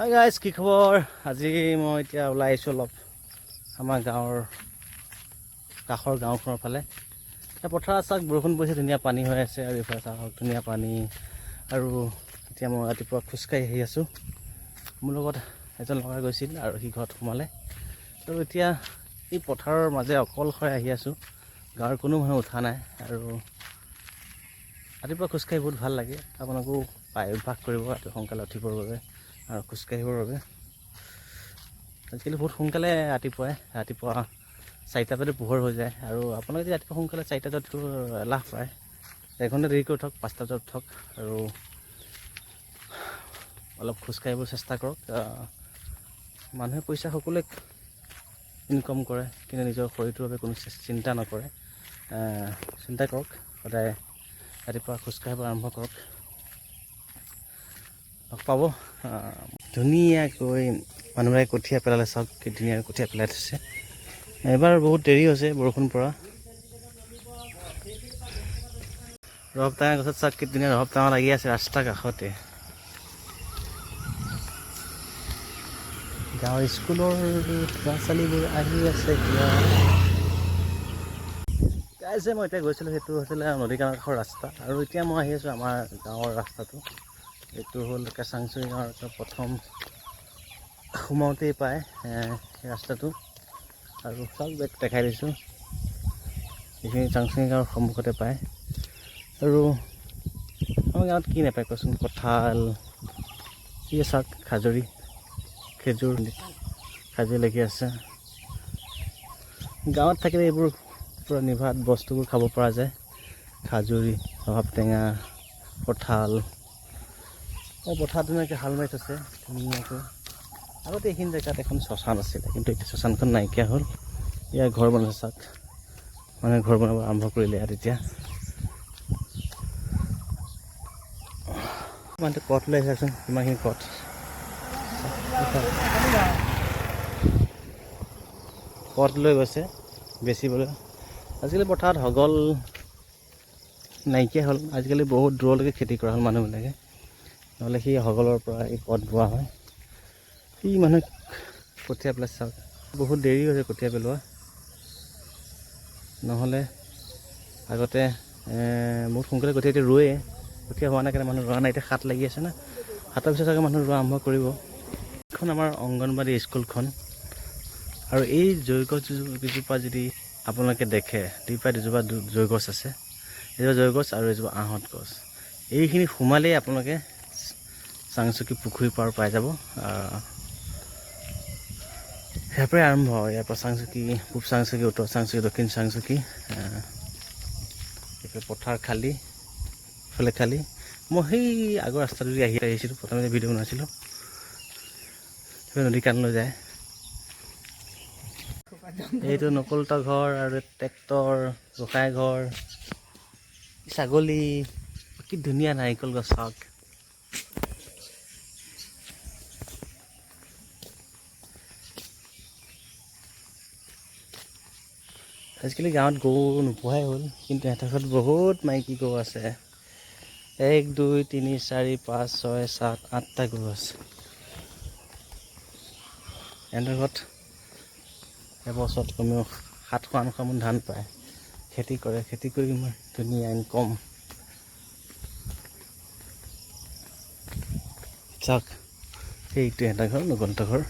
Hi guys, কি খবৰ? আজি মই এতিয়া ওলাই আহিছোঁ অলপ আমাৰ গাঁৱৰ কাষৰ গাঁওখনৰ ফালে। এতিয়া পথাৰত চাওক, বৰষুণ পৰিছে, ধুনীয়া পানী হৈ আছে। আৰু এইফালে চাওক ধুনীয়া পানী। আৰু এতিয়া মই ৰাতিপুৱা খোজকাঢ়ি আহি আছোঁ। মোৰ লগত এজন ল'ৰা গৈছিল আৰু সি ঘৰত সোমালে। আৰু এতিয়া এই পথাৰৰ মাজে অকলশৰে আহি আছোঁ। গাঁৱৰ কোনো মানুহ উঠা নাই। আৰু ৰাতিপুৱা খোজকাঢ়ি বহুত ভাল লাগে। আপোনালোকেও অভ্যাস কৰিব ৰাতিপুৱা সোনকালে উঠিবৰ বাবে আৰু খোজকাঢ়িবৰ বাবে। আজিকালি বহুত সোনকালে ৰাতিপুৱা 4টা বজাতে পোহৰ হৈ যায়। আৰু আপোনালোকে যদি ৰাতিপুৱা সোনকালে 4টা বজাত এলাহ পায়, 1 ঘণ্টা দেৰিকৈ উঠক, 5টা বজাত উঠক আৰু অলপ খোজকাঢ়িবলৈ চেষ্টা কৰক। মানুহে পইচা সকলোৱে ইনকাম কৰে, কিন্তু নিজৰ শৰীৰটোৰ বাবে কোনো চিন্তা নকৰে। চিন্তা কৰক, সদায় ৰাতিপুৱা খোজকাঢ়িব আৰম্ভ কৰক। লগ পাব। ধুনীয়াকৈ মানুহবিলাকে কঠীয়া পেলালে, চাওক কি ধুনীয়াকৈ কঠীয়া পেলাই থৈছে। এবাৰ বহুত দেৰি হৈছে বৰষুণ পৰা। ৰবাব টেঙা গছত চাওক কি ধুনীয়া ৰবাব টেঙা লাগি আছে ৰাস্তাৰ কাষতে। গাঁৱৰ স্কুলৰ ল'ৰা ছোৱালীবোৰ আহি আছে এতিয়া। মই এতিয়া গৈছিলোঁ, সেইটো হৈছিলে নদী কাষৰ ৰাস্তা। আৰু এতিয়া মই আহি আছোঁ আমাৰ গাঁৱৰ ৰাস্তাটো। এইটো হ'ল কেচাংচুৰি গাঁৱৰ প্ৰথম সোমাওঁতেই পায় সেই ৰাস্তাটো। আৰু চাওক বেগ দেখাই দিছোঁ, এইখিনি চাংচুৰি গাঁৱৰ সন্মুখতে পায়। আৰু আমাৰ গাঁৱত কি নাপায় কচোন? কঁঠাল, কি চাওক খেজুৰ লাগি আছে। গাঁৱত থাকিলে এইবোৰ পূৰা নিভাত বস্তুবোৰ খাব পৰা যায়। খাজুৰী, ৰবাব টেঙা, কঁঠাল। পথাৰত ধুনীয়াকৈ হাল মাৰি থৈছে ধুনীয়াকৈ। আগতে এইখিনি জেগাত এখন শ্মশান আছিলে, কিন্তু এতিয়া শ্মশানখন নাইকিয়া হ'ল। ইয়াৰ ঘৰ বনাইছে চাওক, মানুহে ঘৰ বনাব আৰম্ভ কৰিলে ইয়াত এতিয়া। মানুহটো কঠ লৈ চাওকচোন, কিমানখিনি কঠ লৈ গৈছে বেচিবলৈ। আজিকালি পথাৰত হগল নাইকিয়া হ'ল। আজিকালি বহুত দূৰলৈকে খেতি কৰা হ'ল মানুহবিলাকে, নহ'লে সেই হগলৰ পৰা এই কঠ বোৱা হয়। সেই মানুহে কঠীয়া পেলাইছে চাওক, বহুত দেৰি হৈছে কঠীয়া পেলোৱা। নহ'লে আগতে বহুত সোনকালে কঠীয়া এতিয়া ৰোৱে। কঠীয়া হোৱা নাই কাৰণে মানুহ ৰোৱা নাই। এতিয়া হাত লাগি আছে না, হাতৰ পিছত চাগে মানুহ ৰোৱা আৰম্ভ কৰিব। এইখন আমাৰ অংগনবাদী স্কুলখন। আৰু এই জয়গছজোপা যদি আপোনালোকে দেখে, দুজোপা জয়গছ আছে। এজোপা জয়গছ আৰু এজোপা আহঁত গছ। এইখিনি সোমালেই আপোনালোকে চাংচুকী পুখুৰী পাৰ পাই যাব। ইয়াৰ পৰাই আৰম্ভ হয়। ইয়াৰ পৰা চাংচুকী, পূব চাংচুকী, উত্তৰ চাংচুকী, দক্ষিণ চাংচুকী। এইফালে পথাৰ খালী, ইফালে খালী। মই সেই আগৰ ৰাস্তাটোদি আহিছিলোঁ, প্ৰথমে ভিডিঅ' বনাইছিলোঁ। সেইফালে নদী কাণলৈ যায়। এইটো নকলতা ঘৰ আৰু ট্ৰেক্টৰ, গোসাঁই ঘৰ, ছাগলী। কি ধুনীয়া নাৰিকল গছ চাওক। আজিকালি গাঁৱত গৰু নোপোহাই হ'ল, কিন্তু সিহঁতৰ ঘৰত বহুত মাইকী গৰু আছে। 1, 2, 3, 4, 5, 6, 7, 8টা গৰু আছে। সিহঁতৰ ঘৰত এবছৰত কমেও 700-800 মান ধান পায়। খেতি কৰে, খেতি কৰি ইমান ধুনীয়া ইনকম। চাওক, সেইটো এটা ঘৰ, নগন্ত ঘৰ।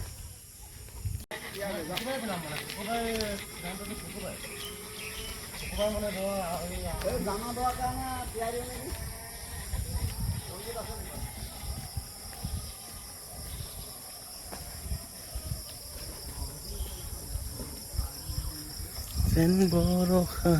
যেন বৰষা